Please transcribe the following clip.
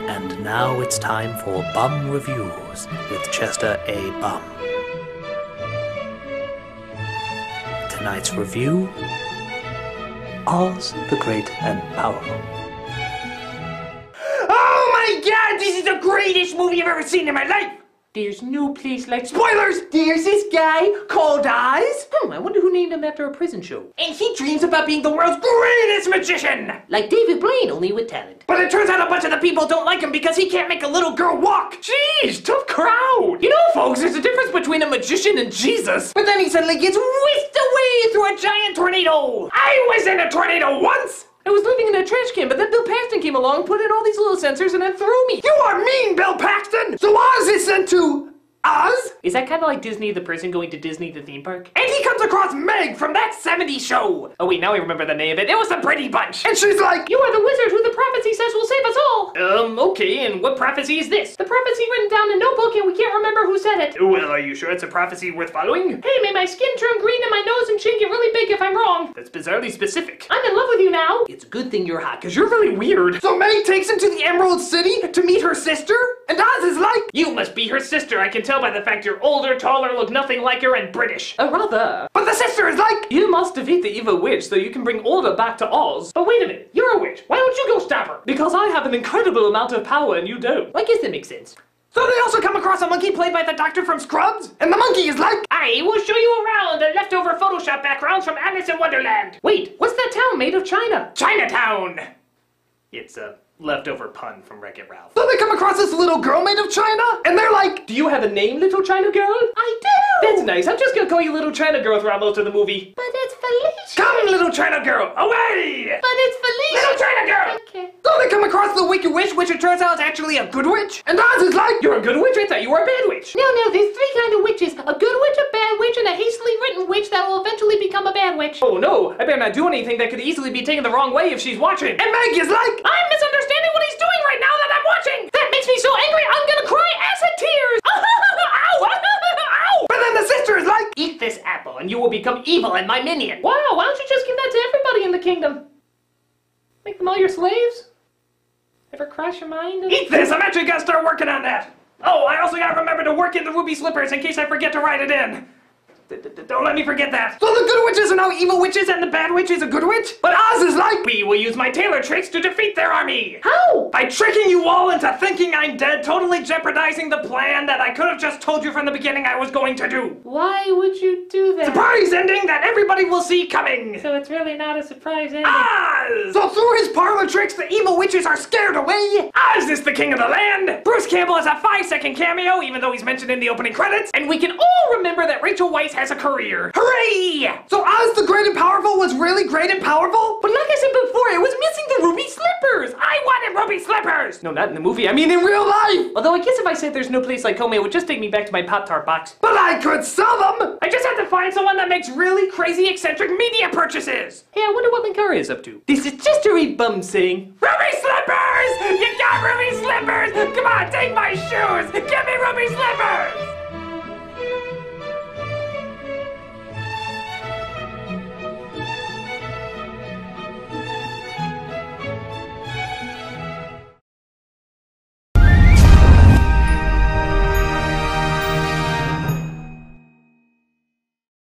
And now it's time for Bum Reviews with Chester A. Bum. Tonight's review, Oz the Great and Powerful. Oh my god, this is the greatest movie I've ever seen in my life! There's no place like spoilers! There's this guy called Oz. I wonder who named him after a prison show. And he dreams about being the world's greatest magician! Like David Blaine, only with talent. But it turns out a bunch of the people don't like him because he can't make a little girl walk! Jeez, tough crowd! You know, folks, there's a difference between a magician and Jesus. But then he suddenly gets whisked away through a giant tornado! I was in a tornado once! I was living in a trash can, but then Bill Paxton came along, put in all these little sensors, and then threw me. You are mean, Bill Paxton! So Oz is sent to Oz? Is that kind of like Disney the person going to Disney the theme park? And he comes across Meg from that 70s show. Oh wait, now I remember the name of it. It was the Brady Bunch. And she's like, you are the wizard who the prophecy says will save us all. Okay, and what prophecy is this? The prophecy written down in a notebook and we can't remember who said it. Well, are you sure it's a prophecy worth following? Hey, may my skin turn green and my nose and chin get really big if I'm wrong. That's bizarrely specific. I'm in love with you now. It's a good thing you're hot, because you're really weird. So Meg takes him to the Emerald City to meet her sister? And Oz is like, you must be her sister. I can tell by the fact you're older, taller, look nothing like her, and British. Rather. But the sister is like, you must defeat the evil witch so you can bring order back to Oz. But wait a minute, you're a witch. Why don't you go stop her? Because I have an incredible amount of power and you don't. I guess that makes sense. So they also come across a monkey played by the doctor from Scrubs? And the monkey is like, I will show you around the leftover Photoshop backgrounds from Alice in Wonderland. Wait, what's that town made of China? Chinatown! It's a leftover pun from Wreck-It Ralph. So they come across this little girl made of China, and they're like, do you have a name, little China girl? I do! That's nice, I'm just gonna call you little China girl throughout most of the movie. But it's Felicia. Come, little China girl, away! But it's Felicia. Little China girl! Okay. So they come across the Wicked Witch, which it turns out is actually a good witch. And Oz is like, you're a good witch? I thought you were a bad witch. No, there's three kinds of witches. A good witch, a bad witch, and a hastily written witch that will eventually become a bad witch. Oh no, I better not do anything that could easily be taken the wrong way if she's watching. And Meg is like, I'm misunderstanding what he's doing right now that I'm watching. That makes me so angry, I'm gonna cry acid tears. Ow! Ow! But then the sister is like, eat this apple and you will become evil and my minion. Wow, why don't you just give that to everybody in the kingdom? Make them all your slaves? Ever cross your mind? Eat this! I'm actually gonna start working on that! Oh, I also gotta remember to work in the ruby slippers in case I forget to write it in. Don't let me forget that. So the good witches are now evil witches and the bad witch is a good witch? But Oz is like, we will use my tailor tricks to defeat their army. How? By tricking you all into thinking I'm dead, totally jeopardizing the plan that I could have just told you from the beginning I was going to do. Why would you do that? Surprise ending that everybody will see coming. So it's really not a surprise ending. Oz! So through his parlor tricks, the evil witches are scared away. Oz is the king of the land. Bruce Campbell has a 5-second cameo, even though he's mentioned in the opening credits. And we can all remember that Rachel Weisz has a career. Hooray! So Oz the Great and Powerful was really great and powerful? But like I said before, it was missing the ruby slippers! I wanted ruby slippers! No, not in the movie, I mean in real life! Although I guess if I said there's no place like home, it would just take me back to my Pop-Tart box. But I could sell them! I just have to find someone that makes really crazy eccentric media purchases! Hey, I wonder what Linkara is up to. This is just a Bum saying, ruby slippers! You got ruby slippers! Come on, take my shoes! Give me ruby slippers!